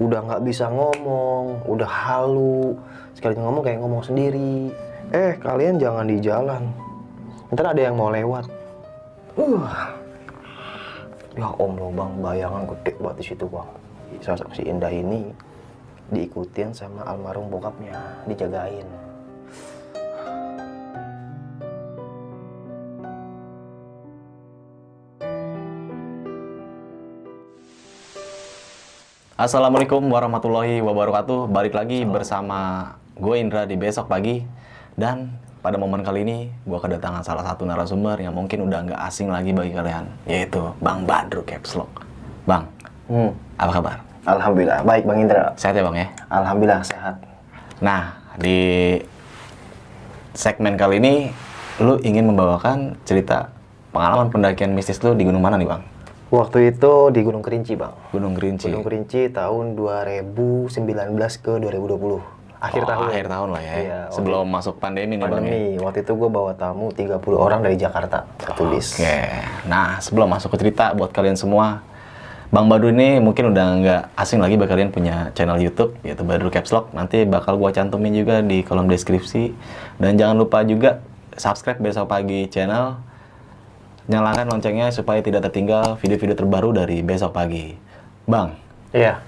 udah nggak bisa ngomong, udah halu, sekali ngomong kayak ngomong sendiri. Kalian jangan di jalan, ntar ada yang mau lewat. Ya Allah bang, bayangan gede banget di situ bang. Sosok si Indah ini diikutin sama almarhum bokapnya, dijagain. Assalamualaikum warahmatullahi wabarakatuh. Balik lagi bersama gue Indra di Besok Pagi. Dan pada momen kali ini gue kedatangan salah satu narasumber yang mungkin udah nggak asing lagi bagi kalian, yaitu Bang Badruk Caps Lock. Bang, apa kabar? Alhamdulillah, baik Bang Indra. Sehat ya Bang ya? Alhamdulillah sehat. Nah, di segmen kali ini lu ingin membawakan cerita pengalaman pendakian mistis lu di gunung mana nih Bang? Waktu itu di Gunung Kerinci bang. Gunung Kerinci. Gunung Kerinci tahun 2019 ke 2020. Akhir tahun. Akhir tahun lah ya. Iya, sebelum masuk pandemi nih Bang ya? Pandemi. Waktu itu gue bawa tamu 30 orang dari Jakarta. Satu bis. Oke. Nah, sebelum masuk ke cerita buat kalian semua, Bang Badruk ini mungkin udah nggak asing lagi bagi kalian punya channel YouTube, yaitu Badruk Caps Lock. Nanti bakal gua cantumin juga di kolom deskripsi. Dan jangan lupa juga subscribe Besok Pagi channel. Nyalakan loncengnya supaya tidak tertinggal video-video terbaru dari Besok Pagi. Bang. Iya.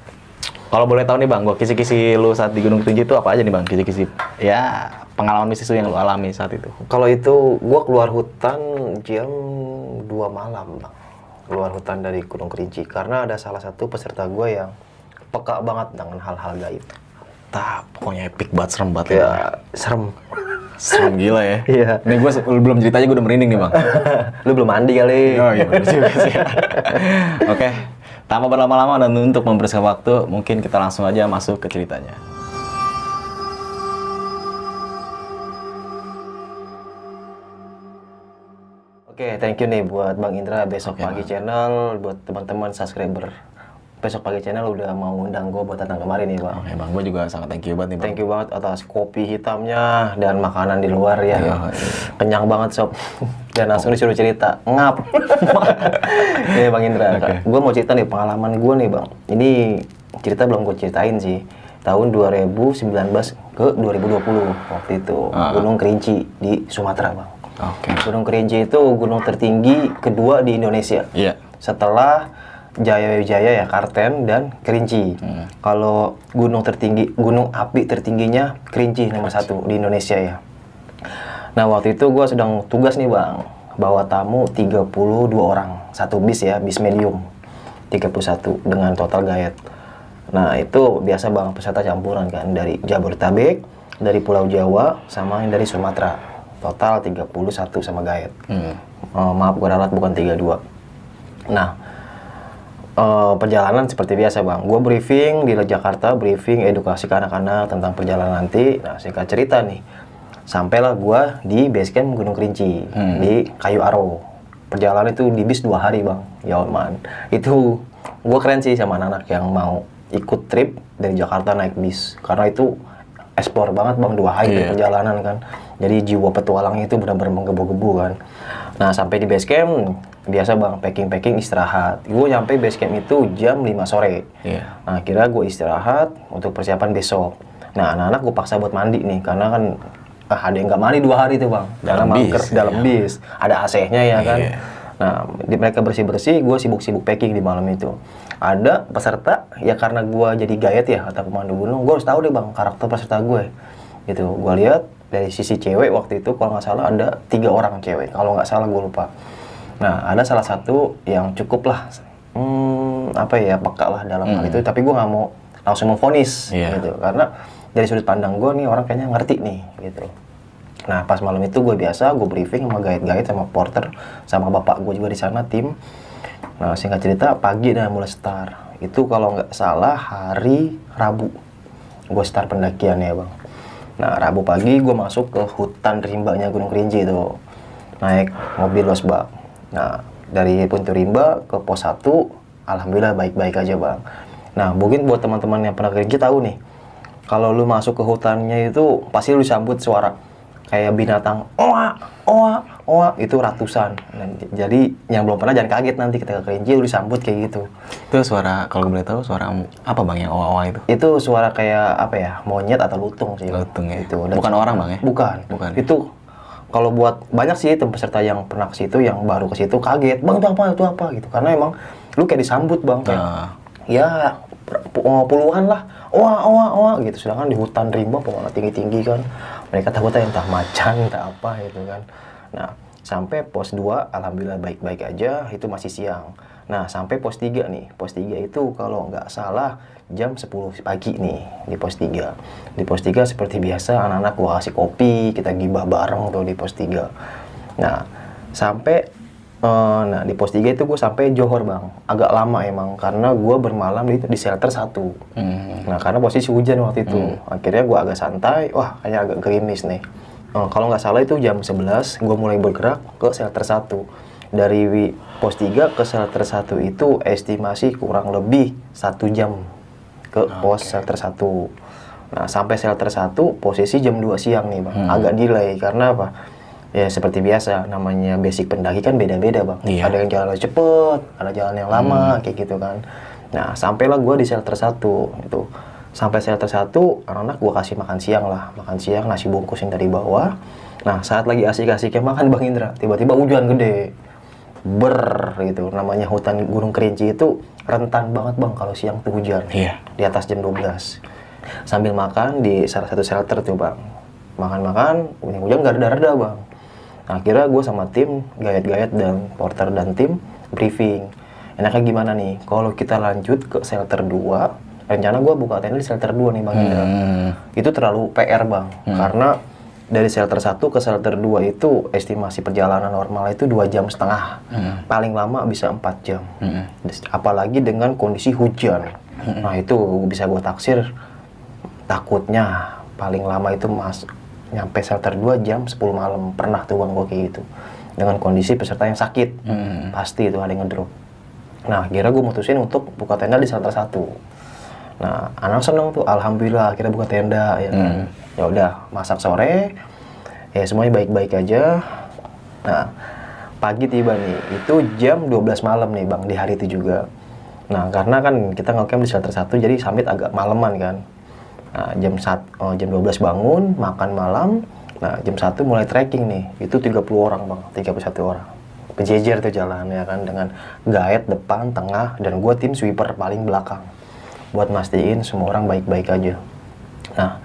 Kalau boleh tahu nih Bang, gua kisi-kisi lu saat di Gunung Kerinci itu apa aja nih Bang? Kisi-kisi ya pengalaman mistis lu yang lu alami saat itu. Kalau itu gue keluar hutan jam 2 malam bang. Keluar hutan dari Gunung Kerinci karena ada salah satu peserta gue yang peka banget dengan hal-hal gaib. Pokoknya epic banget, serem banget Ya, serem. Serem gila ya. Iya. Nih gue belum ceritanya gue udah merinding nih Bang. Lu belum mandi kali. Oh iya benar juga sih. Oke, tanpa berlama-lama dan untuk mempersingkat waktu, mungkin kita langsung aja masuk ke ceritanya. Oke, thank you nih buat Bang Indra Besok Oke, Pagi Bang. Channel, buat teman-teman subscriber Besok Pagi Channel udah mau undang gue buat datang kemari nih Bang. Oke Bang, gue juga sangat thank you banget nih Bang. Thank you banget atas kopi hitamnya dan makanan di luar ya. Iya. Kenyang banget sob. Dan langsung disuruh cerita. Ngap. Nih Bang Indra, Oke. gue mau cerita nih pengalaman gue nih Bang. Ini cerita belum gue ceritain sih. Tahun 2019 ke 2020 waktu itu. Gunung Kerinci di Sumatera Bang. Oke. Gunung Kerinci itu gunung tertinggi kedua di Indonesia. Iya. Setelah Jaya ya, Karten dan Kerinci. Kalau gunung tertinggi, gunung api tertingginya Kerinci nomor 1 di Indonesia ya. Nah waktu itu gue sedang tugas nih bang, bawa tamu 32 orang, satu bis ya, bis medium 31 dengan total gayet. Nah itu biasa bang, peserta campuran kan, dari Jabodetabek, dari Pulau Jawa, sama yang dari Sumatera. Total 31 sama gayet. Maaf gue ralat bukan 32. Nah perjalanan seperti biasa bang, gue briefing di Jakarta, briefing edukasi ke anak-anak tentang perjalanan nanti. Nah singkat cerita nih, sampailah gue di base camp Gunung Kerinci di Kayu Aro. Perjalanan itu di bis 2 hari bang, ya man. Itu gue keren sih sama anak-anak yang mau ikut trip dari Jakarta naik bis, karena itu explore banget bang, 2 hari perjalanan kan. Jadi jiwa petualangnya itu benar-benar menggebu-gebu kan. Nah sampai di base camp biasa bang, packing istirahat. Gue nyampe base camp itu jam 5 sore. Nah kira gue istirahat untuk persiapan besok. Nah anak-anak gue paksa buat mandi nih, karena kan ada yang nggak mandi 2 hari tuh bang, dalam bis, ada AC-nya ya kan. Nah mereka bersih-bersih, gue sibuk-sibuk packing di malam itu. Ada peserta ya, karena gue jadi gayet ya atau pemandu gunung, gue harus tahu deh bang karakter peserta gue gitu. Gue lihat dari sisi cewek waktu itu, kalau nggak salah ada 3 orang cewek, kalau nggak salah gue lupa. Nah ada salah satu yang cukup lah peka lah dalam hal itu, tapi gue nggak mau langsung memvonis gitu, karena dari sudut pandang gue nih orang kayaknya ngerti nih gitu. Nah pas malam itu gue briefing sama guide-guide, sama porter, sama bapak gue juga di sana tim. Nah singkat cerita pagi dan mulai start itu, kalau nggak salah hari Rabu gue start pendakian ya bang. Nah Rabu pagi gue masuk ke hutan rimbanya Gunung Kerinci itu, naik mobil losbak. Nah dari pintu rimba ke pos 1 alhamdulillah baik-baik aja bang. Nah mungkin buat teman-teman yang pernah Kerinci tahu nih, kalau lu masuk ke hutannya itu pasti lu sambut suara kayak binatang oa oa itu ratusan. Dan jadi yang belum pernah jangan kaget nanti kita ke Kerinci lu disambut kayak gitu. Itu suara, kalau boleh tahu suara apa Bang yang oa-oa itu? Itu suara kayak apa ya, monyet atau lutung sih. Lutung ya. Itu. Bukan orang Bang ya? Bukan. Itu kalau buat banyak sih itu peserta yang pernah ke situ yang baru ke situ kaget, "Bang, itu apa gitu." Karena emang lu kayak disambut Bang kayak ya puluhan lah. Oa gitu. Sedangkan di hutan rimba pohon tinggi-tinggi kan. Mereka takutnya entah macan, entah apa gitu kan. Nah, sampai pos 2 alhamdulillah baik-baik aja, itu masih siang. Nah, sampai pos 3 nih. Pos 3 itu kalau nggak salah jam 10 pagi nih di pos 3. Di pos 3 seperti biasa anak-anak gua kasih kopi, kita gibah bareng tuh di pos 3. Nah, sampai di pos 3 itu gue sampai Johor Bang. Agak lama emang karena gue bermalam di shelter 1. Nah, karena posisi hujan waktu itu. Akhirnya gue agak santai, wah kayaknya agak gerimis nih. Kalau nggak salah itu jam 11 gue mulai bergerak ke shelter 1. Dari pos 3 ke shelter 1 itu estimasi kurang lebih 1 jam ke pos shelter 1. Nah, sampai shelter 1 posisi jam 2 siang nih Bang. Agak delay karena apa? Ya seperti biasa, namanya basic pendaki kan beda-beda Bang. Iya. Ada yang jalan cepet, ada jalan yang lama, kayak gitu kan. Nah, sampailah gue di shelter 1 itu. Sampai shelter 1, anak-anak gue kasih makan siang lah. Makan siang, nasi bungkus yang dari bawah. Nah, saat lagi asik-asiknya makan Bang Indra, tiba-tiba hujan gede. Gitu. Namanya hutan Gunung Kerinci itu rentan banget Bang kalau siang tuh hujan. Iya. Di atas jam 12. Sambil makan di salah satu shelter tuh Bang. Makan-makan, hujan gak reda-reda Bang. Nah, akhirnya gue sama tim, Gayat dan Porter dan tim briefing. Enaknya gimana nih? Kalau kita lanjut ke shelter 2, rencana gue buka tenda di shelter 2 nih Bang Indra. Itu terlalu PR Bang, karena dari shelter 1 ke shelter 2 itu estimasi perjalanan normal itu 2,5 jam. Paling lama bisa 4 jam. Apalagi dengan kondisi hujan. Nah, itu bisa gue taksir takutnya paling lama itu nyampe shelter 2 jam 10 malam. Pernah tuh Bang gue kayak gitu. Dengan kondisi peserta yang sakit. Pasti itu ada yang ngedrop. Nah, akhirnya gue mutusin untuk buka tenda di shelter 1. Nah, anak seneng tuh, alhamdulillah akhirnya buka tenda ya kan. Ya udah, masak sore. Ya semuanya baik-baik aja. Nah, pagi tiba nih. Itu jam 12 malam nih Bang di hari itu juga. Nah, karena kan kita nge-camp di shelter 1 jadi summit agak maleman kan. Nah, jam 12 bangun, makan malam. Nah, jam 1 mulai trekking nih. Itu 30 orang Bang, 31 orang. Berjejer tuh jalan ya kan, dengan guide depan, tengah, dan gue tim sweeper paling belakang. Buat mastiin semua orang baik-baik aja. Nah,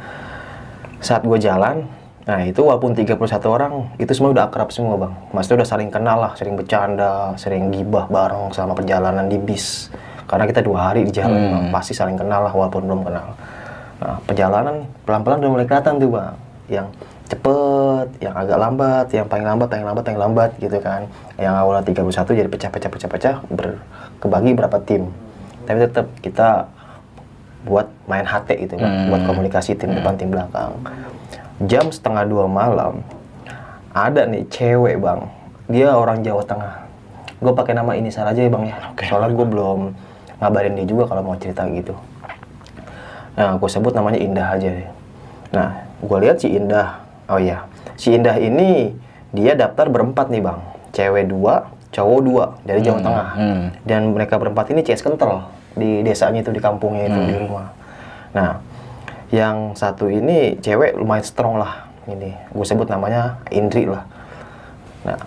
saat gue jalan, nah itu walaupun 31 orang, itu semua udah akrab semua Bang. Maksudnya udah saling kenal lah, sering bercanda, sering gibah bareng selama perjalanan di bis. Karena kita 2 hari di jalan Bang, pasti saling kenal lah walaupun belum kenal. Nah, perjalanan pelan-pelan udah mulai kelihatan tuh Bang. Yang cepet, yang agak lambat, yang paling lambat gitu kan. Yang awalnya 31 jadi pecah-pecah, kebagi berapa tim. Tapi tetap kita buat main HT gitu kan, buat komunikasi tim depan, tim belakang. Jam 1:30 malam, ada nih cewek Bang. Dia orang Jawa Tengah. Gue pakai nama inisial aja ya Bang ya. Soalnya gue belum ngabarin dia juga kalau mau cerita gitu. Nah, gue sebut namanya Indah aja deh. Nah, gue lihat si Indah. Oh iya, si Indah ini dia daftar berempat nih Bang. Cewek 2, cowok 2 dari Jawa Tengah. Dan mereka berempat ini CS kental di desanya itu, di kampungnya itu, di rumah. Nah, yang satu ini cewek lumayan strong lah. Ini gue sebut namanya Indri lah. Nah,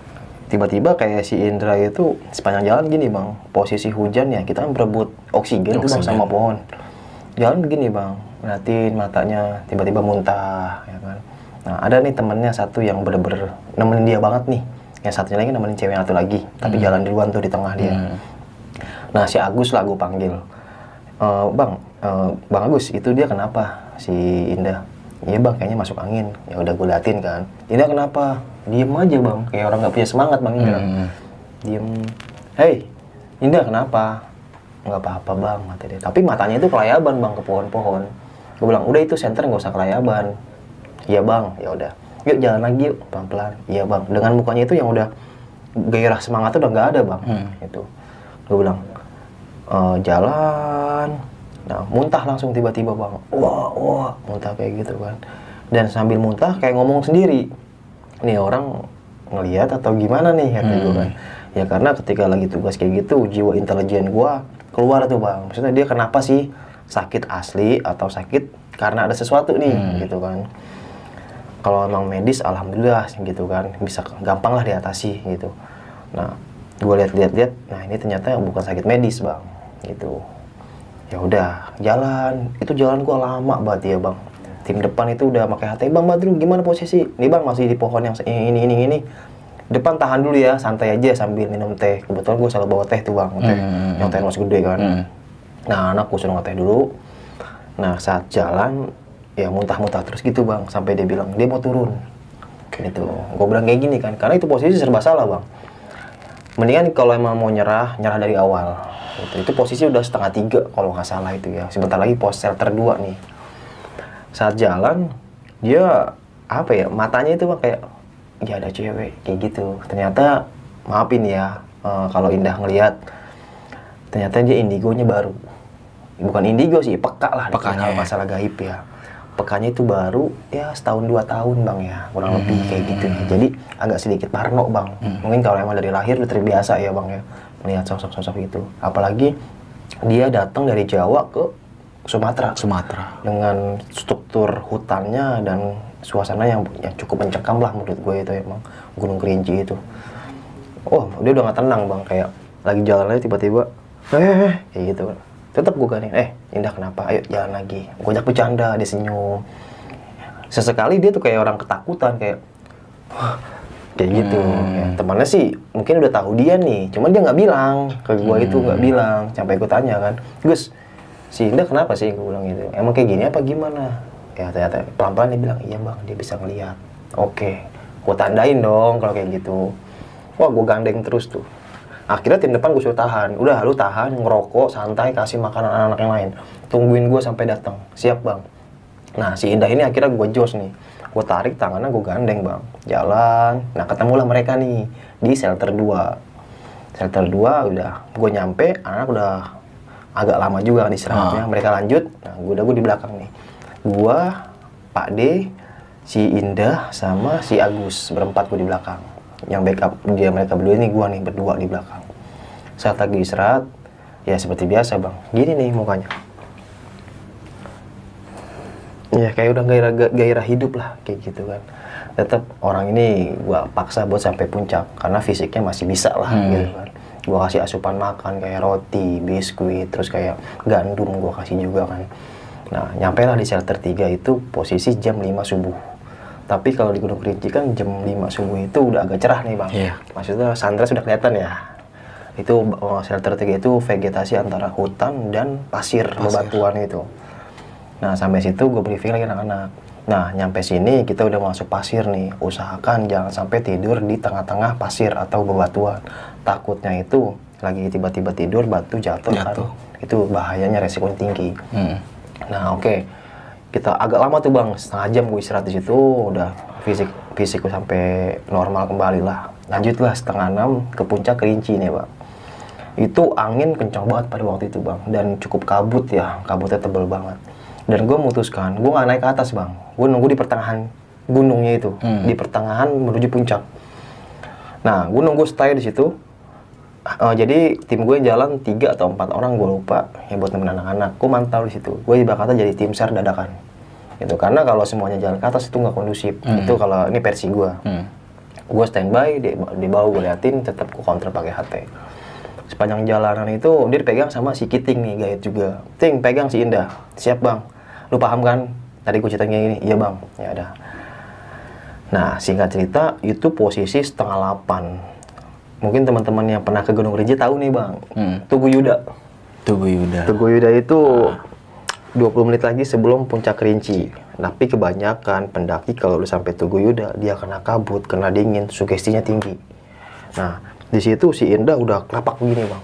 tiba-tiba kayak si Indra itu sepanjang jalan gini Bang. Posisi hujan ya, kita kan berebut oksigen tuh Bang sama pohon. Jalan begini Bang, ngeliatin matanya, tiba-tiba muntah, ya kan. Nah, ada nih temennya satu yang bener-bener nemenin dia banget nih. Yang satunya lagi nemenin cewek yang satu lagi, tapi jalan duluan tuh di tengah dia. Nah, si Agus lah gue panggil. Bang Agus, itu dia kenapa? Si Indah. Iya Bang, kayaknya masuk angin. Ya udah gue liatin kan. Indah kenapa? Diem aja Bang, kayak orang nggak punya semangat Bang Indra. Diem. Hey, Indah kenapa? Nggak apa-apa Bang, kata dia. Tapi matanya itu kelayaban Bang ke pohon-pohon. Gue bilang, udah itu senter nggak usah kelayaban. Iya Bang, ya udah. Yuk jalan lagi yuk, pelan-pelan. Iya Bang. Dengan mukanya itu yang udah gairah semangatnya udah nggak ada Bang. Itu. Gue bilang, jalan. Nah, muntah langsung tiba-tiba Bang. Wah, muntah kayak gitu kan. dan sambil muntah kayak ngomong sendiri. Nih orang ngelihat atau gimana nih kata gue kan. Ya karena ketika lagi tugas kayak gitu jiwa intelijen gue keluar tuh bang. Maksudnya dia kenapa sih sakit asli atau sakit karena ada sesuatu nih gitu kan. Kalau emang medis alhamdulillah gitu kan bisa gampang lah diatasi gitu. Nah gue lihat, nah ini ternyata bukan sakit medis bang gitu. Ya udah jalan, itu jalan gue lama banget ya bang. Tim depan itu udah pakai HT, Bang Badrul gimana posisi? Nih bang masih di pohon yang ini. Depan tahan dulu ya, santai aja sambil minum teh. Kebetulan gue selalu bawa teh tuh bang, teh yang teh mas gede kan. Nah anak gue suruh ngeteh dulu. Nah saat jalan ya muntah-muntah terus gitu bang, sampai dia bilang dia mau turun. Gitu. Gue bilang kayak gini kan, karena itu posisi serba salah bang. Mendingan kalau emang mau nyerah dari awal. Gitu. Itu posisi udah 2:30 kalau nggak salah itu ya. Sebentar lagi pos shelter 2 nih. Saat jalan dia apa ya matanya itu kayak ya ada cewek kayak gitu. Ternyata maafin ya kalau Indah ngelihat ternyata dia indigonya baru, bukan indigo sih, peka lah pekanya masalah gaib ya. Pekanya itu baru ya 1-2 tahun bang ya kurang lebih kayak gitu ya. Jadi agak sedikit parno bang. Mungkin kalau emang dari lahir udah terbiasa ya bang ya melihat sosok-sosok itu. Apalagi dia datang dari Jawa ke Sumatera dengan struktur hutannya dan suasana yang cukup mencekam lah menurut gue itu emang Gunung Kerinci itu. Oh dia udah nggak tenang bang, kayak lagi jalan aja tiba-tiba kayak gitu. Tetap gue gandeng, Indah kenapa? Ayo jalan lagi. Gue ajak bercanda, dia senyum. Sesekali dia tuh kayak orang ketakutan kayak kayak gitu. Ya, temannya sih mungkin udah tahu dia nih, cuman dia nggak bilang ke gue itu nggak bilang. Sampai gue tanya kan, Gus si Indah kenapa sih? Gue bilang gitu. Emang kayak gini apa gimana? Ya ternyata pelan-pelan dia bilang, iya bang, dia bisa ngelihat. Oke, gue tandain dong kalau kayak gitu. Wah, gue gandeng terus tuh. Akhirnya tim depan gue suruh tahan. Udah, lu tahan, ngerokok, santai, kasih makanan anak-anak yang lain. Tungguin gue sampai datang. Siap bang. Nah, si Indah ini akhirnya gue jos nih. Gue tarik tangannya, gue gandeng bang. Jalan. Nah, ketemulah mereka nih di shelter 2. Shelter 2 udah, gue nyampe, anak udah agak lama juga kan istirahatnya. Mereka lanjut, nah gue di belakang nih. Gue, Pak D, si Indah, sama si Agus. Berempat gue di belakang. Yang backup dia mereka berdua ini, gue nih berdua di belakang. Saat lagi istirahat, ya seperti biasa bang. Gini nih mukanya. Ya kayak udah gairah hidup lah, kayak gitu kan. Tetap orang ini gue paksa buat sampai puncak. Karena fisiknya masih bisa lah gitu kan. Gue kasih asupan makan kayak roti, biskuit, terus kayak gandum gue kasih juga kan. Nah, nyampe lah di shelter 3 itu posisi jam 5 subuh. Tapi kalau di Gunung Kerinci kan jam 5 subuh itu udah agak cerah nih bang. Maksudnya sunrise sudah kelihatan ya. Itu shelter 3 itu vegetasi antara hutan dan pasir. Bebatuan itu. Nah, sampai situ gue briefing lagi anak-anak. Nah, nyampe sini kita udah masuk pasir nih. Usahakan jangan sampai tidur di tengah-tengah pasir atau bebatuan. Takutnya itu lagi tiba-tiba tidur batu jatuh. Kan? Itu bahayanya, resikonya tinggi. Nah oke. Kita agak lama tuh bang, setengah jam gue istirahat di situ, udah fisikku sampai normal kembali lah. Lanjutlah 5:30 ke puncak Kerinci nih bang. Itu angin kencang banget pada waktu itu bang, dan cukup kabut ya, kabutnya tebel banget. Dan gue memutuskan, gue nggak naik ke atas bang, gue nunggu di pertengahan gunungnya itu, di pertengahan menuju puncak. Nah gue nunggu stay di situ. Jadi tim gue jalan 3 atau 4 orang gue lupa ya buat nemenin anak-anak. Gue mantau di situ. Gue ibaratnya jadi tim SAR dadakan. Gitu. Karena kalau semuanya jalan ke atas itu nggak kondusif. Itu kalau ini versi gue. Gue standby di bawah gue liatin, tetap gue counter pakai HT. Sepanjang jalanan itu dia dipegang sama si Kiting nih, guide juga. Ting pegang si Indah. Siap bang. Lu paham kan? Tadi gue ceritanya ini. Iya bang. Ya udah. Nah singkat cerita itu posisi 7:30. Mungkin teman-teman yang pernah ke Gunung Kerinci tahu nih bang, Tugu Yuda itu 20 menit lagi sebelum puncak Kerinci. Tapi kebanyakan pendaki kalau udah sampai Tugu Yuda, dia kena kabut, kena dingin, sugestinya tinggi. Nah, di situ si Indah udah kelapak begini bang.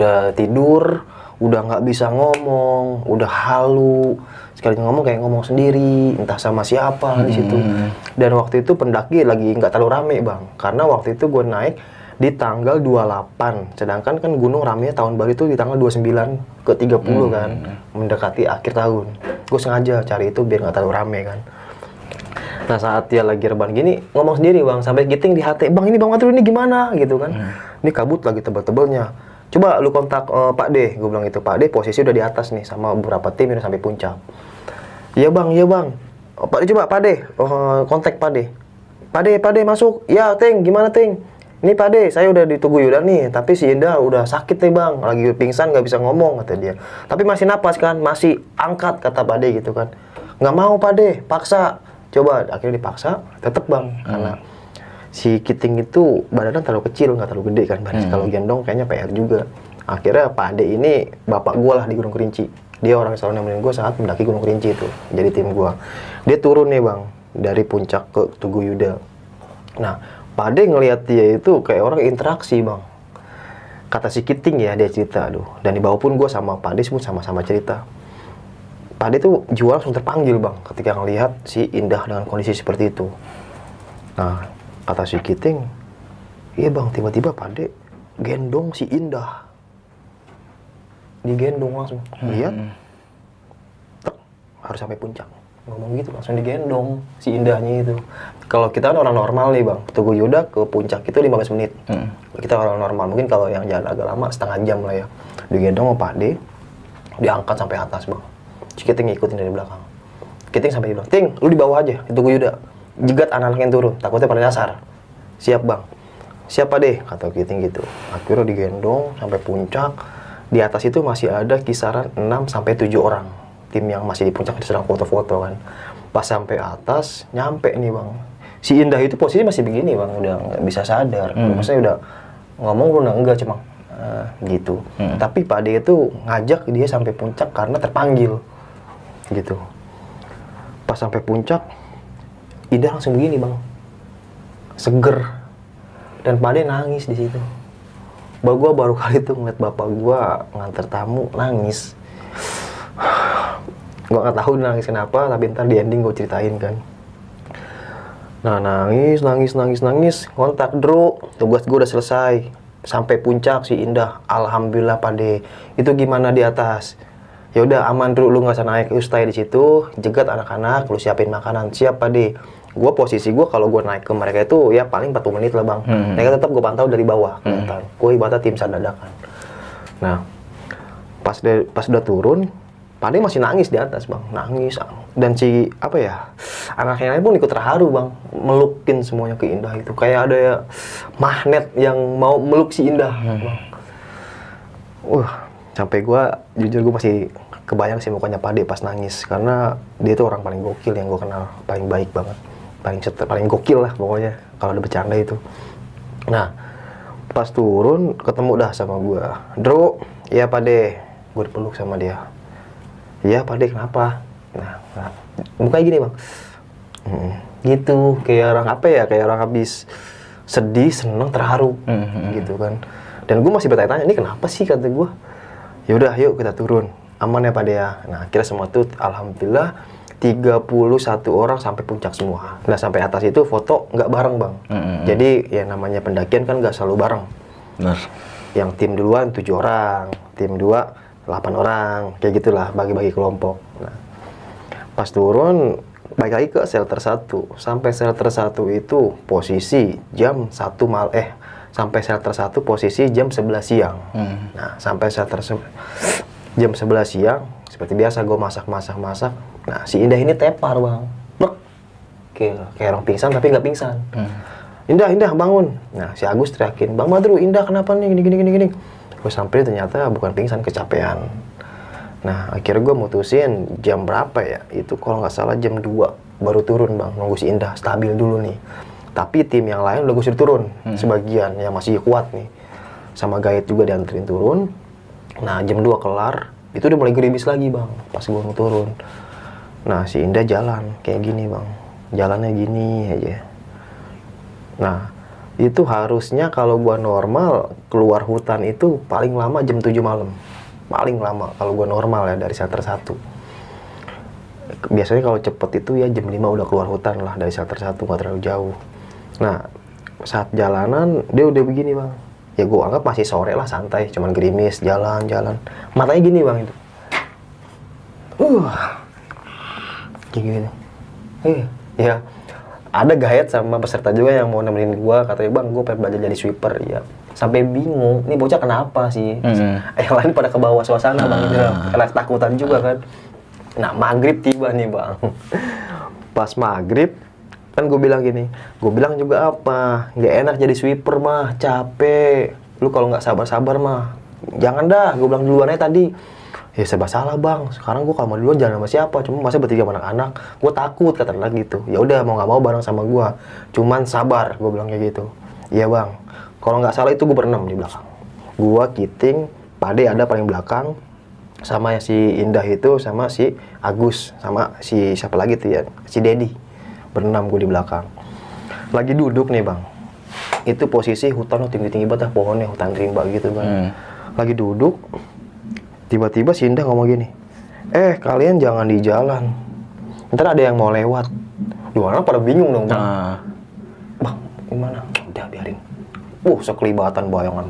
Udah tidur, udah nggak bisa ngomong, udah halu. Sekali ngomong kayak ngomong sendiri, entah sama siapa di situ. Dan waktu itu pendaki lagi nggak terlalu rame bang, karena waktu itu gue naik di tanggal 28. Sedangkan kan gunung ramenya tahun baru itu di tanggal 29 ke 30 kan, mendekati akhir tahun. Gue sengaja cari itu biar nggak terlalu rame kan. Nah saat dia lagi rebahan gini, ngomong sendiri bang, sampai giting di hati, bang ini bang Matru ini gimana gitu kan. Ini kabut lagi tebel-tebelnya. Coba lu kontak Pak D, gue bilang gitu. Pak D posisi udah di atas nih sama beberapa tim udah sampai puncak. Iya bang, iya bang. Oh, Pak D coba Pak D, kontak Pak D. Pak D masuk. Ya Ting, gimana Ting? Ini Pak D, saya udah di Tugu Yuda nih, tapi si Indah udah sakit nih bang, lagi pingsan nggak bisa ngomong kata dia. Tapi masih napas kan, masih angkat kata Pak D gitu kan. Nggak mau Pak D, paksa. Coba akhirnya dipaksa, tetep bang, karena si Kiting itu badannya terlalu kecil, nggak terlalu gede kan. Kalau gendong kayaknya PR juga. Akhirnya Pak D ini bapak gua lah di Gunung Kerinci. Dia orang yang selalu nemenin gua saat mendaki Gunung Kerinci itu, jadi tim gua. Dia turun nih bang, dari puncak ke Tugu Yuda. Nah, Pak D ngelihat dia itu kayak orang interaksi bang. Kata si Kiting ya, dia cerita, aduh. Dan di bawah pun gue sama Pak D semua sama-sama cerita. Pak D tuh jual langsung terpanggil bang, ketika ngelihat si Indah dengan kondisi seperti itu. Nah, kata si Kiting, iya bang, tiba-tiba Pak D gendong si Indah. Digendong langsung, lihat, harus sampai puncak. Ngomong gitu langsung digendong si Indahnya itu. Kalau kita kan orang normal nih bang, Tugu Yuda ke puncak itu 15 menit. Kita orang normal, mungkin kalau yang jalan agak lama setengah jam lah ya. Digendong sama Pak D, diangkat sampai atas bang. Si Kiting ngikutin dari belakang. Kiting sampai bilang, Ting, lu di bawah aja, di Tugu Yuda. Jegat anak-anak yang turun, takutnya pada nyasar. Siap bang. Siap Pak D, kata Kiting gitu. Akhirnya digendong sampai puncak. Di atas itu masih ada kisaran 6 sampai 7 orang. Tim yang masih di puncak itu sedang foto-foto kan. Pas sampai atas, nyampe nih bang. Si Indah itu posisi masih begini bang, udah nggak bisa sadar. Maksudnya udah ngomong udah enggak cuma gitu. Tapi Pak D itu ngajak dia sampai puncak karena terpanggil gitu. Pas sampai puncak, Indah langsung begini bang, seger. Dan Pak D nangis di situ. Gua baru kali itu ngeliat bapak gua nganter tamu nangis. Gue nggak tahu nangis kenapa, tapi ntar di ending gue ceritain kan. Nah nangis, kontak Dro, tugas gue udah selesai, sampai puncak si Indah, alhamdulillah Pak D. Itu gimana di atas? Ya udah aman Dro, lu nggak usah naik, lu stay di situ, jegat anak-anak, lu siapin makanan, siap Pak D. Gue posisi gue kalau gue naik ke mereka itu ya paling 40 menit lah bang. Mereka tetap gue pantau dari bawah, gue ibaratnya tim SAR dadakan. Nah pas udah turun, Pak D masih nangis di atas bang, nangis. Dan si apa ya, anak yang lain pun ikut terharu bang, melukin semuanya ke Indah itu. Kayak ada ya, magnet yang mau meluk si Indah bang. Sampai jujur gue masih kebayang sih mukanya Pak D pas nangis. Karena dia itu orang paling gokil yang gue kenal, paling baik banget. Paling gokil lah pokoknya, kalau ada bercanda itu. Nah, pas turun ketemu dah sama gue. Dro, ya Pak D, gue dipeluk sama dia. Iya Pak D, kenapa? Nah, mukanya gini bang, gitu, kayak orang apa ya, kayak orang habis sedih, seneng, terharu, gitu kan. Dan gue masih bertanya-tanya, ini kenapa sih kata gue? Yaudah, yuk kita turun, aman ya Pak D ya. Nah, akhirnya semua tuh, alhamdulillah 31 orang sampai puncak semua. Nah, sampai atas itu foto nggak bareng bang. Jadi ya namanya pendakian kan nggak selalu bareng. Benar. Yang tim duluan 7 orang, tim 2 8 orang, kayak gitulah, bagi-bagi kelompok. Nah, pas turun, balik lagi ke shelter 1. Sampai shelter 1 itu posisi jam 1 sampai shelter 1 posisi jam 11 siang. Nah, sampai shelter jam 11 siang, seperti biasa gue masak. Nah, si Indah ini tepar bang. Kayak orang pingsan tapi nggak pingsan. Indah bangun. Nah, si Agus teriakin, Bang Madru, Indah kenapa nih, gini. Gue sampai ternyata bukan pingsan, kecapean. Nah akhirnya gue mutusin jam berapa ya, itu kalau nggak salah jam 2 baru turun bang, nunggu si Indah stabil dulu nih. Tapi tim yang lain udah gue suruh turun, sebagian yang masih kuat nih, sama guide juga dianterin turun. Nah jam 2 kelar, itu udah mulai gerimis lagi bang, pas gue mau turun. Nah si Indah jalan kayak gini bang, jalannya gini aja. Nah itu harusnya kalau gua normal keluar hutan itu paling lama jam 7 malam. Paling lama kalau gua normal ya dari shelter 1. Biasanya kalau cepet itu ya jam 5 udah keluar hutan lah dari shelter 1, nggak terlalu jauh. Nah saat jalanan dia udah begini bang. Ya gue anggap masih sore lah, santai, cuman gerimis, jalan-jalan. Matanya gini bang itu. Kayak gitu. Ya. Ada guide sama peserta juga yang mau nemenin gue, katanya bang gue pengen belajar jadi sweeper. Ya. Sampai bingung, ini bocah kenapa sih? Yang lain pada ke bawah suasana bang, gitu. Karena ketakutan juga kan. Nah maghrib tiba nih bang. Pas maghrib, kan gue bilang gini, gue bilang juga apa, nggak enak jadi sweeper mah, capek. Lu kalau nggak sabar-sabar mah, jangan dah. Gue bilang duluan aja tadi. Ya serba salah bang. Sekarang gue kalau mau duluan jangan sama siapa. Cuma masa bertiga sama anak-anak. Gue takut kata lagi gitu. Ya udah mau nggak mau bareng sama gue. Cuman sabar. Gue bilang kayak gitu. Iya bang. Kalau nggak salah itu gue berenam di belakang. Gue Kiting, Pade ada paling belakang. Sama si Indah itu, sama si Agus, sama si siapa lagi tuh ya, si Dedi. Berenam gue di belakang. Lagi duduk nih bang. Itu posisi hutan tinggi-tinggi banget pohonnya, hutan rimba gitu bang. Lagi duduk. Tiba-tiba si Indah ngomong gini, kalian jangan di jalan, ntar ada yang mau lewat. Dua orang pada bingung dong bang. Bang, gimana? Udah biarin. Sekelibatan bayangan,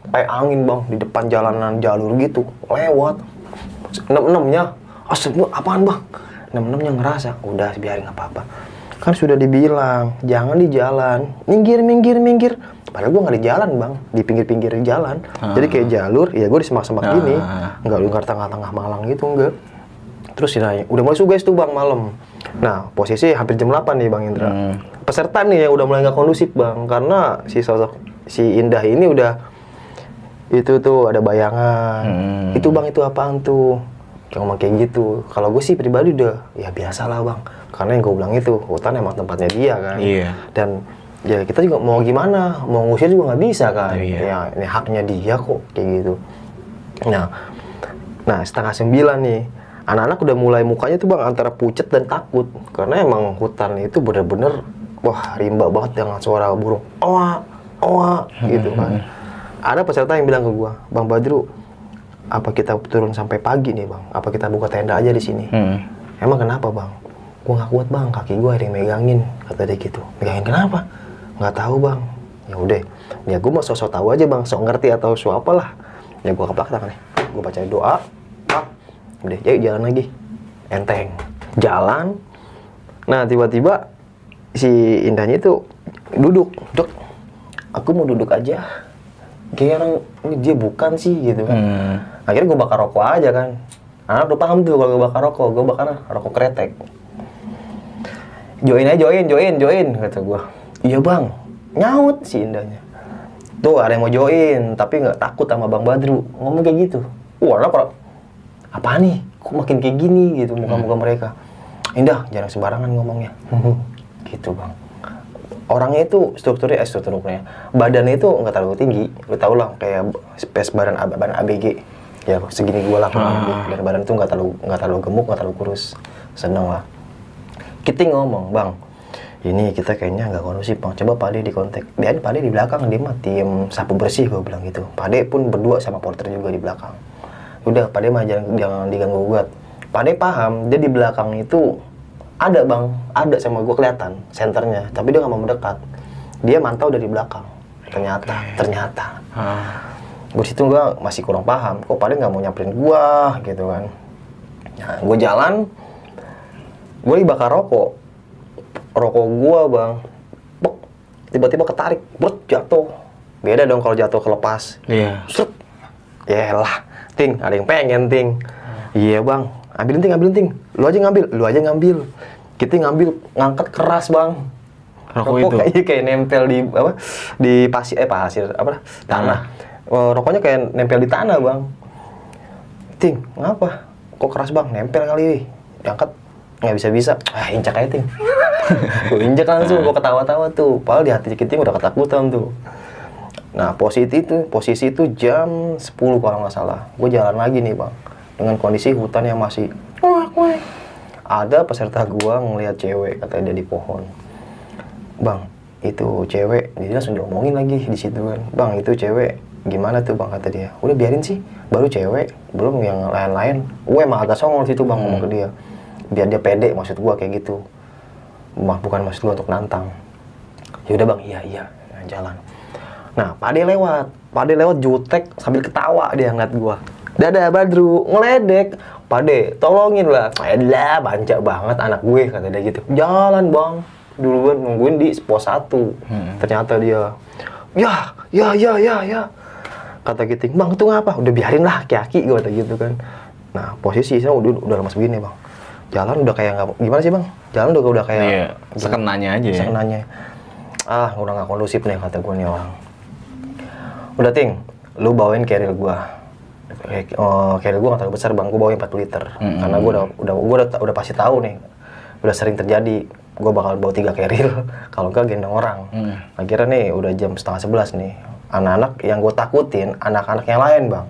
kayak angin bang, di depan jalanan jalur gitu, lewat. Nem-nemnya, apaan bang? Nem-nemnya ngerasa, udah biarin nggak apa-apa. Kan sudah dibilang, jangan di jalan, minggir. Padahal gue nggak di jalan bang, di pinggir-pinggir jalan. Jadi kayak jalur, ya gue di semak-semak gini, nggak lu tengah-tengah Malang gitu enggak. Terus nanya, udah mulai sugesti tuh bang malam. Nah posisi hampir jam 8 nih bang Indra. Peserta nih yang udah mulai nggak kondusif bang, karena si sosok si Indah ini udah itu tuh ada bayangan. Itu bang itu apaan tuh? Ngomong kayak gitu. Kalau gue sih pribadi udah ya biasa lah bang, karena yang gue bilang itu hutan emang tempatnya dia kan. Dan ya kita juga mau gimana, mau ngusir juga nggak bisa kan. Ya ini haknya dia kok kayak gitu. Nah 8:30 nih, anak-anak udah mulai mukanya tuh bang antara pucet dan takut, karena emang hutan itu bener-bener rimba banget dengan suara burung owa gitu kan. Ada peserta yang bilang ke gua, Bang Badru, apa kita turun sampai pagi nih bang? Apa kita buka tenda aja di sini? Emang kenapa bang? Gua nggak kuat bang, kaki gua ada yang megangin, kata dia gitu. Megangin kenapa? Nggak tahu bang. Ya udah, ya gue mau sosok tahu aja bang, sok ngerti atau sok apalah. Ya gue keplak tangan nih, gue baca doa, udah, yuk jalan lagi, enteng, jalan. Nah tiba-tiba si Indahnya itu duduk, aku mau duduk aja. Kayak orang ini dia bukan sih gitu kan. Akhirnya gue bakar rokok aja kan. Anak udah paham tuh kalau gue bakar rokok, gue bakar rokok kretek. Join kata gue. Iya bang, nyaut si Indahnya. Tuh ada yang mau join, tapi nggak takut sama Bang Badru. Ngomong kayak gitu. Apa nih? Kok makin kayak gini gitu muka-muka mereka. Indah, jangan sembarangan ngomongnya. Gitu bang. Orangnya itu strukturnya, badannya itu nggak terlalu tinggi. Lu tau lah kayak space badan ABG. Ya segini gua lah dan badan itu nggak terlalu gemuk, nggak terlalu kurus. Seneng lah. Kita ngomong, bang, ini kita kayaknya nggak kondusif bang. Coba Pade di kontak. Dia Pade di belakang, dia mah tim sapu bersih, gue bilang gitu. Pade pun berdua sama porter juga di belakang. Udah, Pade mah jangan diganggu gugat. Pade paham, dia di belakang itu ada bang, ada sama gue kelihatan senternya. Tapi dia nggak mau mendekat. Dia mantau dari belakang. Ternyata. Gue situ gue masih kurang paham. Kok Pade nggak mau nyamperin gue gitu kan? Nah, gue jalan, gue dibakar rokok gua bang, tiba-tiba ketarik, jatuh. Beda dong kalau jatuh kelepas. Iya. Yaelah, Ting, ada yang pengen Ting. Iya bang, ambilin Ting. Lu aja ngambil. Kita ngambil, ngangkat keras bang. Rokok itu kayak nempel di pasir tanah. Rokoknya kayak nempel di tanah bang. Ting, ngapa? Kok keras bang? Nempel kali. Diangkat. Nggak bisa, injak aja Ting. Gue injak langsung, gue ketawa-tawa tuh. Padahal di hati Kiting udah ketakutan tuh. Nah posisi itu jam 10 kalau nggak salah. Gue jalan lagi nih bang, dengan kondisi hutan yang masih ada peserta gue ngelihat cewek, katanya dia di pohon. Bang, itu cewek, dia langsung diomongin lagi di situ kan. Bang, itu cewek gimana tuh bang, kata dia. Udah biarin sih, baru cewek, belum yang lain-lain. Gue emang agak songong situ bang ngomong ke dia. Biar dia pede, maksud gua kayak gitu. Bukan maksud gua untuk nantang. Ya udah bang, iya, nah, jalan. Nah, Pade lewat jutek sambil ketawa dia ngeliat gua. Dadah Badru, ngeledek. Pade, tolongin lah. Elah, banca banget anak gue, kata dia gitu. Jalan bang, duluan nungguin di pos 1. Ternyata dia, ya. Kata Giting, bang itu ngapa? Udah biarin lah, aki-aki, gue kata gitu kan. Nah, posisi saya udah lemas begini bang. Jalan udah kayak nggak, gimana sih bang? Jalan udah kayak Iya, sekenanya aja ya. Sekenanya. Ah, udah nggak kondusif nih kata gue nih orang. Udah Ting, lu bawain carrier gua. Carrier gua nggak terlalu besar bang, gua bawain 40 liter. Karena gua udah pasti tahu nih, udah sering terjadi. Gua bakal bawa 3 carrier, kalau enggak gendong orang. Akhirnya nih udah jam 10:30 nih. Anak-anak yang gue takutin, anak-anak yang lain bang.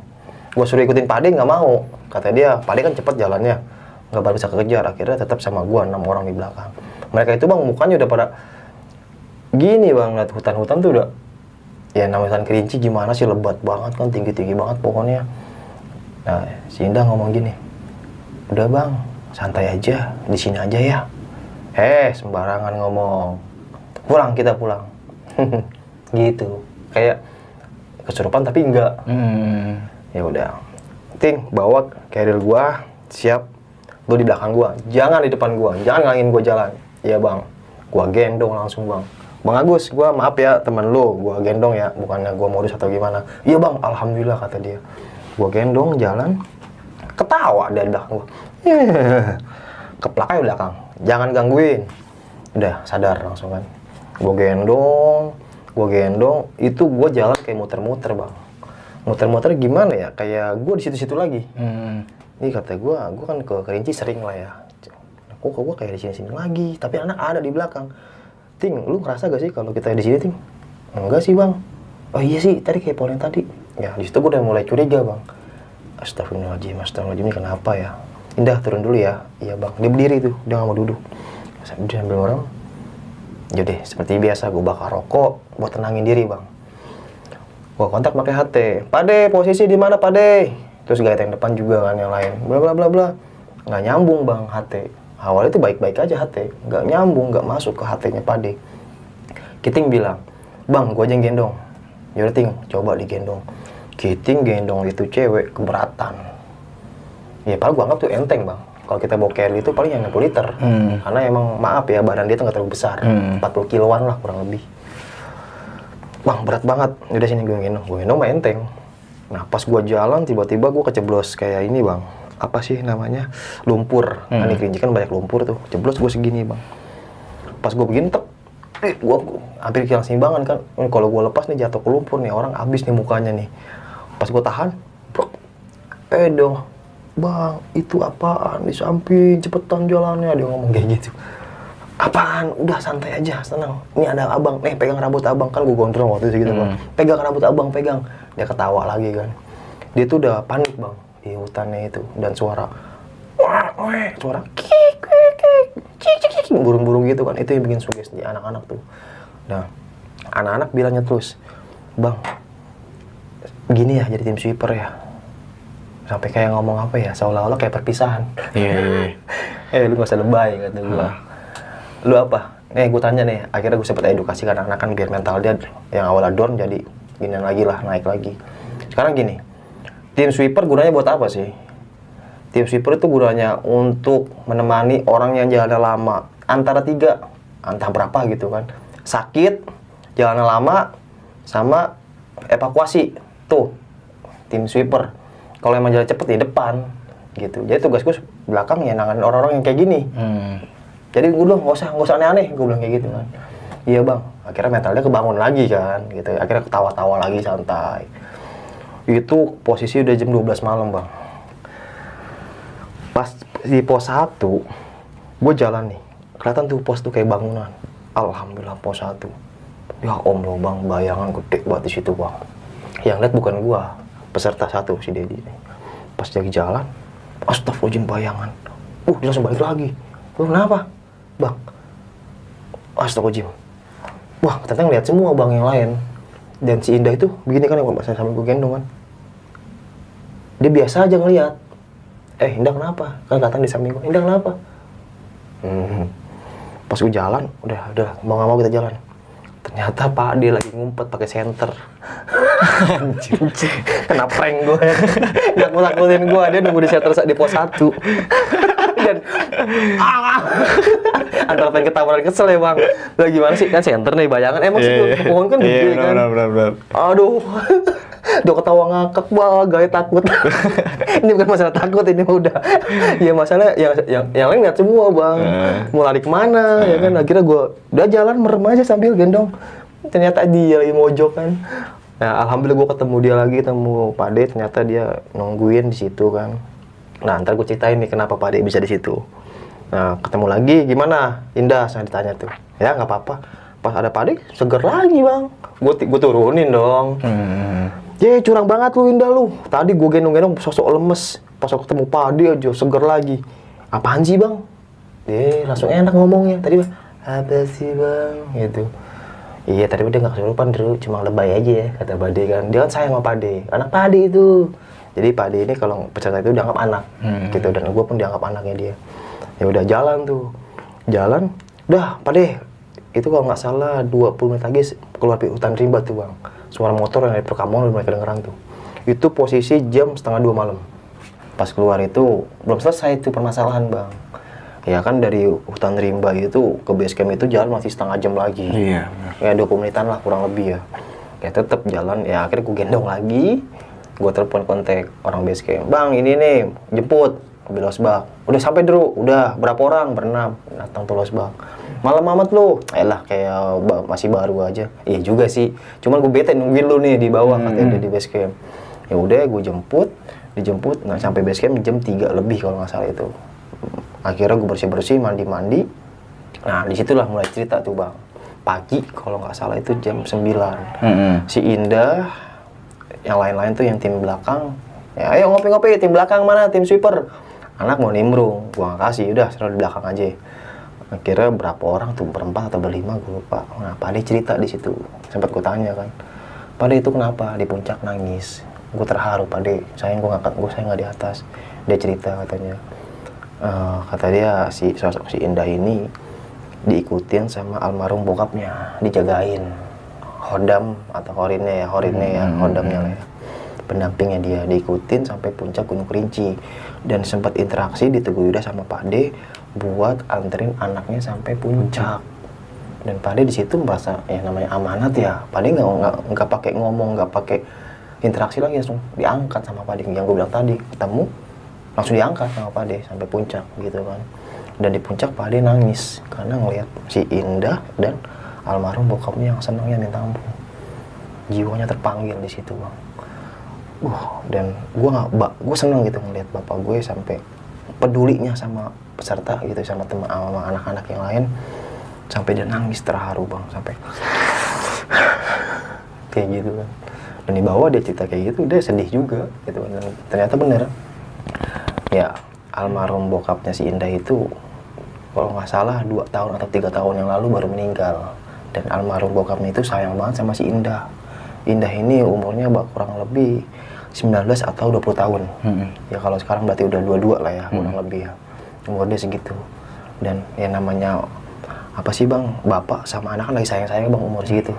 Gue suruh ikutin Pade nggak mau. Kata dia, Pade kan cepet jalannya, nggak bakal bisa kekejar. Akhirnya tetap sama gue 6 orang di belakang. Mereka itu bang mukanya udah pada gini bang, lihat hutan-hutan tuh udah, ya namanya hutan Kerinci gimana sih, lebat banget kan, tinggi-tinggi banget pokoknya. Nah, si Indah ngomong gini, udah bang, santai aja, di sini aja ya. Sembarangan ngomong. Kita pulang. Gitu. Kayak kesurupan tapi enggak. Ya udah. Ting, bawa carrier gua, siap. Lu di belakang gua, jangan di depan gua, jangan ngalangin gua jalan. Iya bang. Gua gendong langsung bang. Bang Agus, gua maaf ya temen lu, gua gendong ya, bukannya gua modus atau gimana. Iya bang, alhamdulillah kata dia. Gua gendong jalan, ketawa dari belakang gua. Keplak aja belakang, jangan gangguin. Udah sadar langsung kan. Gua gendong, itu gua jalan kayak muter-muter bang. Muter-muter gimana ya, kayak gua di situ-situ lagi. Ini kata gua kan ke Kerinci sering lah ya. Kok gua kayak di sini-sini lagi, tapi anak ada di belakang. Ting, lu ngerasa gak sih kalau kita di sini, Ting? Enggak sih, Bang. Oh iya sih, tadi kayak polen tadi. Ya, di situ gue udah mulai curiga, Bang. Astagfirullahaladzim, ini kenapa ya? Indah, turun dulu ya. Iya, Bang. Dia berdiri tuh, dia nggak mau duduk. Dia ambil orang. Jadi, seperti biasa, gue bakar rokok buat tenangin diri, Bang. Gue kontak pakai HT. Pade, posisi di mana, Pade? Terus gaya yang depan juga kan, yang lain. Bla bla bla bla. Nggak nyambung, Bang, HT. Awalnya itu baik-baik aja HT, nggak nyambung, nggak masuk ke HT-nya Pade. Kiting bilang, bang, gua aja yang gendong. Yaudah Ting, coba digendong. Kiting gendong itu cewek keberatan. Ya paling gua anggap tuh enteng bang. Kalau kita bawa carry itu paling yang 60 liter. Karena emang maaf ya, badan dia tuh nggak terlalu besar. 40 kiloan lah kurang lebih. Bang, berat banget. Udah sini gue gendong mah enteng. Nah pas gua jalan, tiba-tiba gua keceblos kayak ini bang. Apa sih namanya, lumpur. Kan di Kerinci kan banyak lumpur tuh, jeblos gue segini bang. Pas gue begini gue hampir hilang seimbangan kan. Kalau gue lepas nih jatuh ke lumpur nih, orang abis nih mukanya nih. Pas gue tahan, dong, bang itu apaan di samping, cepetan jalannya, dia ngomong kayak gitu. Apaan, udah santai aja, tenang, ini ada abang, pegang rambut abang, kan gue gondrong waktu itu gitu bang. Pegang rambut abang, pegang. Dia ketawa lagi kan. Dia tuh udah panik bang di hutannya itu, dan suara kik burung-burung gitu kan, itu yang bikin sugesti anak-anak tuh. Nah anak-anak bilangnya terus, bang gini ya jadi tim sweeper ya, sampai kayak ngomong apa ya, seolah-olah kayak perpisahan. Lu gak usah lebay kata gua. Lu apa? Gue tanya nih, akhirnya gue sempat edukasi ke anak-anak kan biar mental dia yang awalnya down jadi gini lagi lah, naik lagi. Sekarang gini, tim sweeper gunanya buat apa sih? Tim sweeper itu gunanya untuk menemani orang yang jalannya lama. Antara 3, entah berapa gitu kan. Sakit, jalannya lama, sama evakuasi. Tuh, tim sweeper. Kalau emang jalan cepet di depan, gitu. Jadi tugas gue belakang ya nanganin orang-orang yang kayak gini. Jadi gue bilang, nggak usah aneh-aneh, gue bilang kayak gitu kan. Iya bang, akhirnya mentalnya kebangun lagi kan, gitu. Akhirnya ketawa-tawa lagi, santai. Itu posisi udah jam 12 malam bang. Pas di pos 1 gue jalan nih, kelihatan tuh pos tuh kayak bangunan. Alhamdulillah pos 1. Ya om lo bang, bayangan gede banget di situ bang. Yang lihat bukan gue, peserta 1 si Dedi nih. Pas lagi jalan, astagfirullahaladzim bayangan. Dia langsung balik lagi. Kenapa? Bang, astagfirullahaladzim. Wah ternyata ngeliat semua bang yang lain. Dan si Indah itu begini kan, yang saya sambil gue gendong kan. Dia biasa aja ngeliat. Indah kenapa? Kan datang di samping gue. Indah kenapa? Pas gue jalan, udah mau gak mau kita jalan. Ternyata Pak D lagi ngumpet pakai senter. Anjir. Kena prank gue. Nakut-nakutin gue, dia nunggu di senter di pos 1. Dan antara pengen ketawa dan kesel ya bang. Lah gimana sih, kan senter nih, bayangan emang sih pohon kan gede kan. Benar. Aduh. Dia ketawa ngakak banget, gaya takut. Ini bukan masalah takut, ini udah. Ya masalah yang lain lihat semua bang. Mau lari kemana ya kan? Akhirnya gue udah jalan merem aja sambil gendong. Ternyata dia lagi mojok kan. Nah, alhamdulillah gue ketemu dia lagi, ketemu Pak D. Ternyata dia nungguin di situ kan. Nah, ntar gue ceritain nih kenapa Pak D bisa di situ. Nah, ketemu lagi gimana? Indah, saya ditanya tuh. Ya nggak apa-apa. Pas ada Pak D, seger lagi bang. Gue turunin dong. Ya curang banget lu Indah lu. Tadi gue gendong-gendong sosok lemes. Pas aku ketemu Pak D aja seger lagi. Apaan sih bang? Langsung enak ngomongnya. Tadi bang, apa sih bang? Gitu. Iya tadi dia nggak kesurupan dulu, cuma lebay aja ya kata Pak D kan. Dia kan sayang sama Pak D, anak Pak D itu. Jadi Pak D ini kalau peserta itu dianggap anak, gitu. Dan gue pun dianggap anaknya dia. Ya udah jalan tuh, jalan. Udah Pak D, itu kalau nggak salah 20 menit lagi keluar di hutan rimba tuh bang. Suara motor yang dari perkampungan udah mulai kedengeran tuh. Itu posisi jam 1:30 malam. Pas keluar itu belum selesai tuh permasalahan bang. Ya kan dari hutan rimba itu ke base camp itu jalan masih setengah jam lagi. Iya. Ya 20 menitan lah kurang lebih ya. Ya tetap jalan, ya akhirnya gue gendong lagi. Gue telepon kontak orang base camp. Bang ini nih jemput mobil losbak. Udah sampai dulu, udah berapa orang? Berenam datang tuh losbak. Malam amat lu. Elah kayak masih baru aja. Iya juga sih. Cuman gue bete nungguin lu nih di bawah katanya di base camp. Ya udah gue dijemput. Nah sampai base camp jam 3 lebih kalau nggak salah itu. Akhirnya gue bersih-bersih, mandi-mandi. Nah, disitulah mulai cerita tuh bang. Pagi, kalau nggak salah itu jam 9. Si Indah, yang lain-lain tuh yang tim belakang. Ya, ayo ngopi-ngopi, tim belakang mana? Tim sweeper. Anak mau nimbrung, gua nggak kasih. Udah, seru di belakang aja. Akhirnya berapa orang tuh, berempat atau berlima, gue lupa. Nah, Pak D cerita di situ. Sempat gue tanya kan. Pak D itu kenapa? Di puncak nangis. Gue terharu Pak D. Sayang gue nggak di atas. Dia cerita katanya. Kata dia sosok si Indah ini diikutin sama almarhum bokapnya, dijagain Hodam atau Horinnya ya, Hodamnya lah ya, pendampingnya dia, diikutin sampai puncak Gunung Kerinci dan sempat interaksi di Teguh Yuda sama Pak D buat anterin anaknya sampai puncak. Dan Pak D di situ merasa ya namanya amanat ya, Pak D nggak pakai ngomong, nggak pakai interaksi lagi, langsung diangkat sama Pak D yang gue bilang tadi, ketemu langsung diangkat sama Pak D sampai puncak gitu kan. Dan di puncak Pak D nangis karena ngelihat si Indah dan almarhum bokapnya yang senangnya minta ampun. Jiwanya terpanggil di situ bang. Dan gue seneng gitu ngelihat bapak gue sampai pedulinya sama peserta gitu, sama teman, sama anak-anak yang lain, sampai dia nangis terharu bang, sampai kayak gitu kan. Dan di bawah dia cerita kayak gitu, dia sedih juga gitu kan. Dan ternyata bener. Ya, almarhum bokapnya si Indah itu kalau nggak salah 2 tahun atau 3 tahun yang lalu baru meninggal. Dan almarhum bokapnya itu sayang banget sama si Indah. Indah ini umurnya kurang lebih 19 atau 20 tahun. Ya kalau sekarang berarti udah 22 lah ya, kurang lebih ya. Umur dia segitu. Dan ya namanya apa sih bang, bapak sama anak kan lagi sayang-sayang bang umur segitu.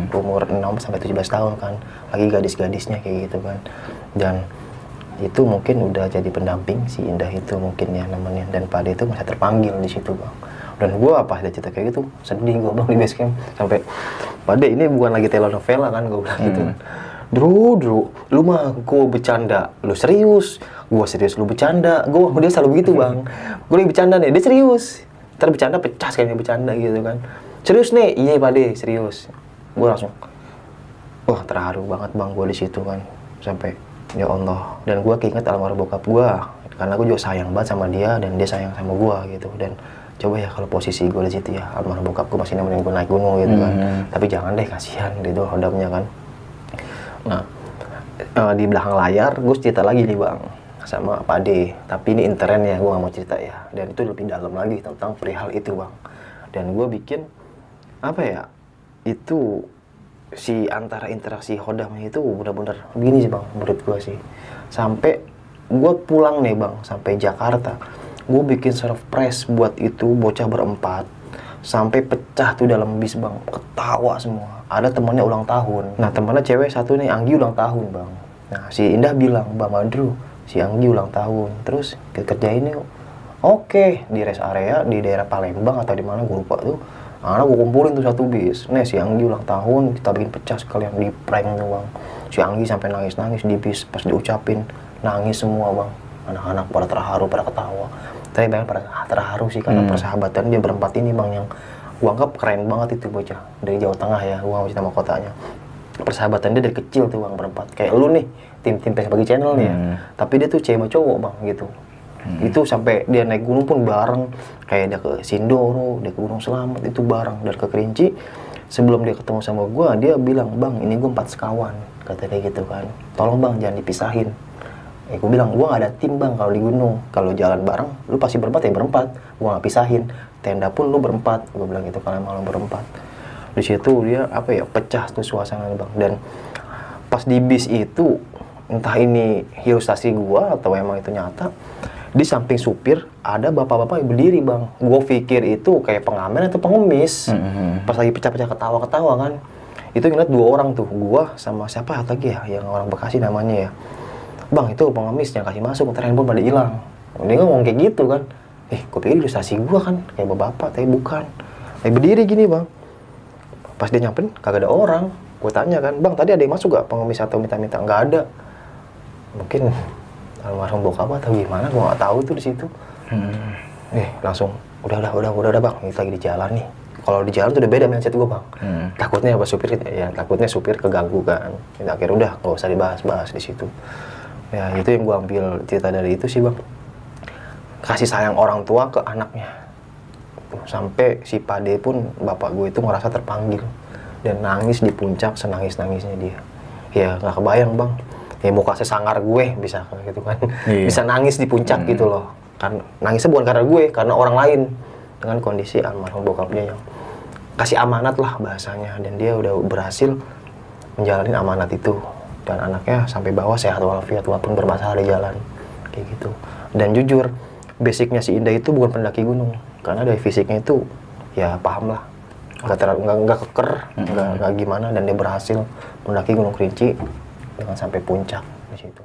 Umur 6 sampai 17 tahun kan, lagi gadis-gadisnya kayak gitu kan. Dan itu mungkin udah jadi pendamping si Indah itu mungkin ya namanya, dan Pak D itu masih terpanggil di situ bang. Dan gue pas dia cerita kayak gitu sedih gue bang di base camp, sampai Pak D ini bukan lagi telenovela kan, gue bilang gitu. Dru, lu mah gue bercanda, lu serius, gue serius, lu bercanda, dia selalu begitu bang. Gue lagi bercanda nih, dia serius, ntar bercanda pecah sekali bercanda gitu kan. Serius nih, iya Pak D serius. Gue langsung, wah terharu banget bang gue di situ kan, sampai ya Allah. Dan gue keinget almarhum bokap gue, karena gue juga sayang banget sama dia dan dia sayang sama gue gitu. Dan coba ya kalau posisi gue di situ ya, almarhum bokap gue masih nemenin gue naik gunung gitu kan. Tapi jangan deh, kasihan gitu Hodamnya kan. Nah di belakang layar gue cerita lagi nih bang sama Pak D, tapi ini intern ya, gue gak mau cerita ya. Dan itu lebih dalam lagi tentang perihal itu bang. Dan gue bikin apa ya, itu si antara interaksi Hodamnya itu benar-benar begini sih bang, menurut gue sih. Sampai gue pulang nih bang, sampai Jakarta, gue bikin surprise buat itu bocah berempat. sampai pecah tuh dalam bis bang, ketawa semua. Ada temannya ulang tahun, nah temannya cewek satu nih, Anggi ulang tahun bang. Nah si Indah bilang, Bang Madru, si Anggi ulang tahun, terus kita kerjain yuk. Oke, di rest area di daerah Palembang atau di mana gue lupa tuh. Anak gue kumpulin tuh satu bis. Nih si Anggi ulang tahun, kita bikin pecah sekalian di prank tuh bang. Si Anggi sampai nangis-nangis di bis pas diucapin, nangis semua bang. Anak-anak pada terharu, pada ketawa. Tapi banyak pada terharu sih karena persahabatan dia berempat ini bang, yang gua anggap keren banget itu bocah dari Jawa Tengah ya, gua nggak nama kotanya. Persahabatan dia dari kecil tuh bang berempat. Kayak lu nih, tim Pagi Channel nih ya. Tapi dia tuh cewek cowok bang gitu. Itu sampai dia naik gunung pun bareng, kayak dia ke Sindoro, dia ke Gunung Selamat itu bareng, dan ke Kerinci. Sebelum dia ketemu sama gua, dia bilang, Bang ini gua 4 sekawan, kata dia gitu kan, tolong bang jangan dipisahin. Gua bilang, gua nggak ada tim bang kalau di gunung, kalau jalan bareng lu pasti berempat ya berempat, gua nggak pisahin, tenda pun lu berempat, gua bilang gitu karena malam berempat. Di situ dia apa ya, pecah tuh suasana bang. Dan pas di bis itu, entah ini ilustrasi gua atau emang itu nyata, di samping supir ada bapak-bapak yang berdiri bang. Gue pikir itu kayak pengamen atau pengemis. Pas lagi pecah-pecah ketawa-ketawa kan, itu ngeliat 2 orang tuh, gua sama siapa lagi ya, yang orang Bekasi namanya ya. Bang itu pengemis yang kasih masuk, ntar handphone pada hilang. Dia ngomong kayak gitu kan. Gue pikir ilustrasi gua kan kayak bapak, tapi bukan. Berdiri gini bang. Pas dia nyamperin kagak ada orang. Gue tanya kan, bang tadi ada yang masuk gak pengemis atau minta-minta? Nggak ada. Mungkin almarhum bokap atau gimana, gue nggak tahu tuh di situ. Langsung udah bang, kita lagi di jalan nih. Kalau di jalan tuh udah beda mindset gue bang. Takutnya apa supir ya, takutnya supir keganggu kan. Akhirnya udah nggak usah dibahas-bahas di situ. Ya itu yang gue ambil cerita dari itu sih bang. Kasih sayang orang tua ke anaknya. Sampai si Pade pun bapak gue itu ngerasa terpanggil dan nangis di puncak senangis-nangisnya dia. Ya nggak kebayang bang. Ya muka sesangar gue bisa gitu kan. Bisa nangis di puncak gitu loh. Kan nangisnya bukan karena gue, karena orang lain dengan kondisi almarhum bokapnya yang kasih amanat lah bahasanya, dan dia udah berhasil menjalani amanat itu, dan anaknya sampai bawah sehat walafiat walaupun bermasalah di jalan kayak gitu. Dan jujur basicnya si Indah itu bukan pendaki gunung, karena dari fisiknya itu ya paham lah, nggak keker, nggak gimana, dan dia berhasil mendaki Gunung Kerinci dengan sampai puncak di situ.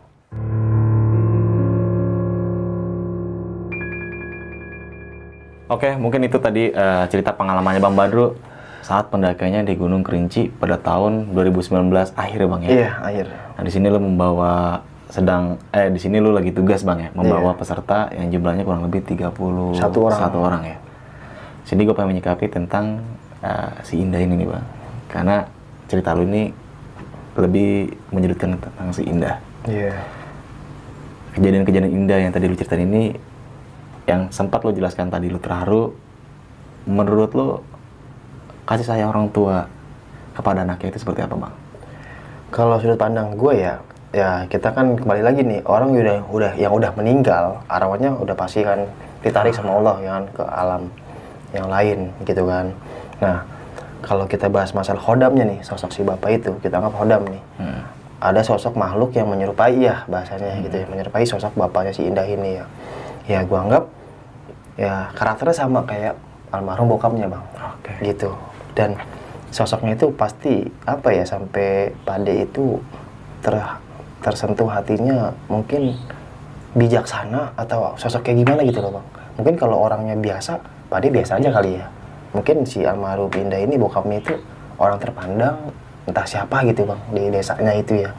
Oke, mungkin itu tadi cerita pengalamannya Bang Badru saat pendakiannya di Gunung Kerinci pada tahun 2019 akhir ya Bang ya? Iya, akhir. Nah, di sini lu membawa di sini lu lagi tugas Bang ya, membawa peserta yang jumlahnya kurang lebih 31 orang ya. Sini gue pengen menyikapi tentang si Indah ini nih Bang. Karena cerita lu ini lebih menyudutkan tentang si Indah. Kejadian-kejadian indah yang tadi lu ceritain ini, yang sempat lu jelaskan tadi, lu terharu, menurut lu kasih sayang orang tua kepada anaknya itu seperti apa Bang? Kalau sudut pandang gue ya kita kan kembali lagi nih, orang yang udah meninggal, arwahnya udah pasti kan ditarik sama Allah ya kan, ke alam yang lain gitu kan. Nah kalau kita bahas masalah khodamnya nih, sosok si bapak itu, kita anggap khodam nih. Ada sosok makhluk yang menyerupai ya bahasanya gitu ya, menyerupai sosok bapaknya si Indah ini ya. Ya gua anggap ya karakternya sama kayak almarhum bokapnya Bang. Gitu. Dan sosoknya itu pasti apa ya, sampai Pade itu tersentuh hatinya, mungkin bijaksana atau sosok kayak gimana gitu loh Bang. Mungkin kalau orangnya biasa, Pade biasa aja kali ya. Mungkin si almarhum Indah ini bokapnya itu orang terpandang, entah siapa gitu Bang, di desanya itu ya.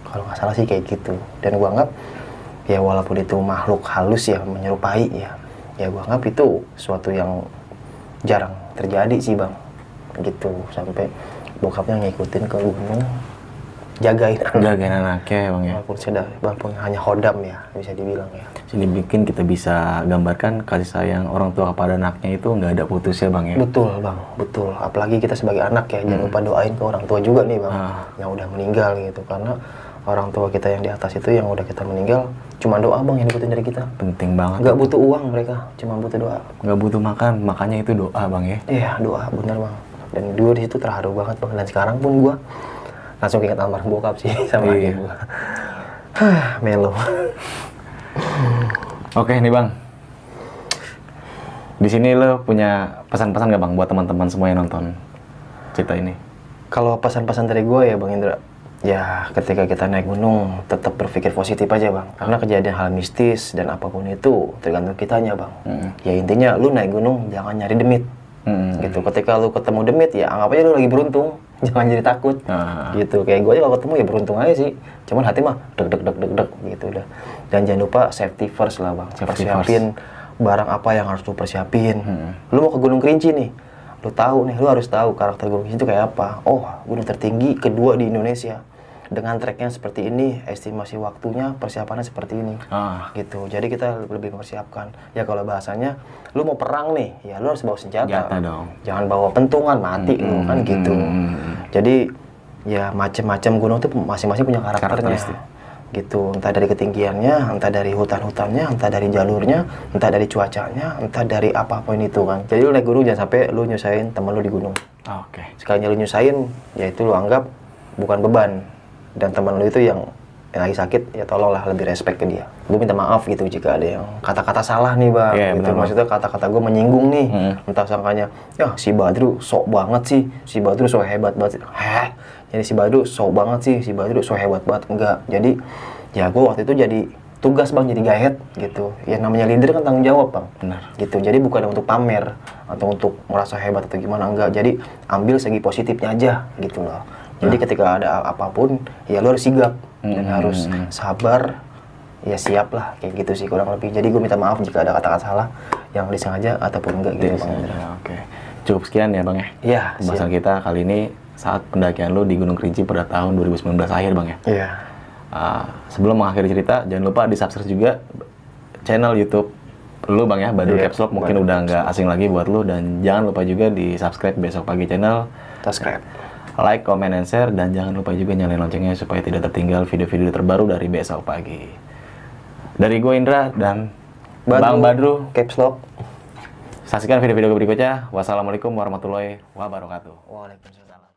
Kalau nggak salah sih kayak gitu. Dan gua anggap ya walaupun itu makhluk halus ya, menyerupai ya gua anggap itu suatu yang jarang terjadi sih Bang. Gitu, sampai bokapnya ngikutin ke gunung, jagain anaknya ya Bang ya. Walaupun hanya khodam ya, bisa dibilang ya. Sini bikin kita bisa gambarkan kasih sayang orang tua kepada anaknya itu nggak ada putusnya Bang ya. Betul Bang, betul. Apalagi kita sebagai anak ya, jangan lupa doain ke orang tua juga nih Bang, yang udah meninggal gitu. Karena orang tua kita yang di atas itu yang udah kita meninggal, cuma doa Bang yang dibutuhin dari kita. Penting banget. Nggak butuh uang mereka, cuma butuh doa. Nggak butuh makan, makanya itu doa Bang ya. Iya doa, bener Bang. Dan dulu di situ terharu banget Bang. Dan sekarang pun gua langsung ingat almarhum bokap sih sama adik gua. Melo. Oke nih Bang, Di sini lo punya pesan-pesan nggak Bang buat teman-teman semua yang nonton cerita ini? Kalau pesan-pesan dari gue ya Bang Indra, ya ketika kita naik gunung tetap berpikir positif aja Bang. Karena kejadian hal mistis dan apapun itu tergantung kitanya Bang. Ya intinya lu naik gunung jangan nyari demit. Gitu. Ketika lu ketemu demit ya anggap aja lu lagi beruntung. Jangan jadi takut. Gitu. Kayak gue aja kalau ketemu ya beruntung aja sih. Cuman hati mah deg gitu udah. Dan jangan lupa safety first lah Bang. Persiapin barang apa yang harus lu persiapin. Lu mau ke Gunung Kerinci nih. Lu tahu nih, lu harus tahu karakter Gunung Kerinci itu kayak apa. Oh, gunung tertinggi kedua di Indonesia. Dengan treknya seperti ini, estimasi waktunya, persiapannya seperti ini. Gitu. Jadi kita lebih mempersiapkan. Ya kalau bahasanya, lu mau perang nih, ya lu harus bawa senjata. Dong. Jangan bawa pentungan, mati lu kan gitu. Jadi ya macam-macam gunung itu masing-masing punya karakternya. Gitu. Entah dari ketinggiannya, entah dari hutan-hutannya, entah dari jalurnya, entah dari cuacanya, entah dari apapun itu kan. Jadi lu naik gunung jangan sampai lu nyusahin temen lu di gunung. Sekalinya lu nyusahin, ya itu lu anggap bukan beban. Dan teman lu itu yang lagi sakit, ya tolonglah lebih respect ke dia. Gue minta maaf gitu jika ada yang kata-kata salah nih Bang. Gitu. Maksudnya kata-kata gue menyinggung nih. Entah sangkanya, ya si Badru sok banget sih, si Badru sok hebat banget. Jadi si Badru sok banget sih, si Badru sok hebat banget. Enggak. Jadi ya gue waktu itu jadi tugas Bang, jadi guide gitu. Ya namanya leader kan tanggung jawab Bang. Benar. Gitu. Jadi bukan untuk pamer atau untuk merasa hebat atau gimana, enggak. Jadi ambil segi positifnya aja gitu loh. Jadi ketika ada apapun, ya lu harus sigap dan harus sabar, ya siap lah, kayak gitu sih kurang lebih. Jadi gue minta maaf jika ada kata-kata salah yang disengaja ataupun enggak gitu Bang. Oke. Cukup sekian ya Bang ya? Iya. Pembahasan kita kali ini saat pendakian lu di Gunung Kerinci pada tahun 2019 akhir Bang ya? Iya. Sebelum mengakhiri cerita, jangan lupa di-subscribe juga channel YouTube lu Bang ya, Badru Caps Lock mungkin udah nggak asing lagi buat lu, dan jangan lupa juga di-subscribe Besok Pagi channel. Subscribe. Like, comment, and share, dan jangan lupa juga nyalain loncengnya supaya tidak tertinggal video-video terbaru dari Besok Pagi. Dari gue Indra dan Bang Badru Caps Lock. Saksikan video-video berikutnya. Wassalamualaikum warahmatullahi wabarakatuh. Waalaikumsalam.